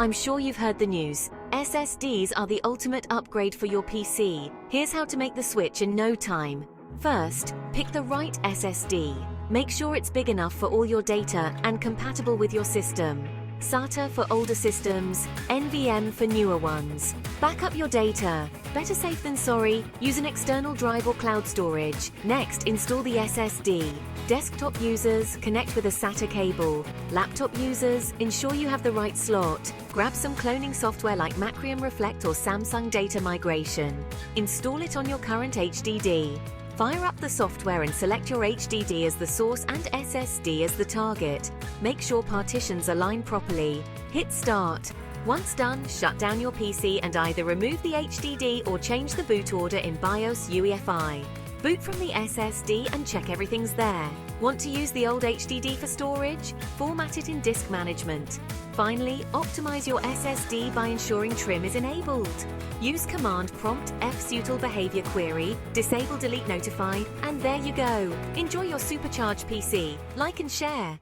I'm sure you've heard the news. SSDs are the ultimate upgrade for your PC. Here's how to make the switch in no time. First, pick the right SSD. Make sure it's big enough for all your data and compatible with your system. SATA for older systems, NVMe for newer ones. Back up your data. Better safe than sorry, use an external drive or cloud storage. Next, install the SSD. Desktop users, connect with a SATA cable. Laptop users, ensure you have the right slot. Grab some cloning software like Macrium Reflect or Samsung Data Migration. Install it on your current HDD. Fire up the software and select your HDD as the source and SSD as the target. Make sure partitions align properly. Hit Start. Once done, shut down your PC and either remove the HDD or change the boot order in BIOS UEFI. Boot from the SSD and check everything's there. Want to use the old HDD for storage? Format it in disk management. Finally, optimize your SSD by ensuring trim is enabled. Use command prompt fsutil behavior query, disable delete notify, and there you go. Enjoy your supercharged PC. Like and share.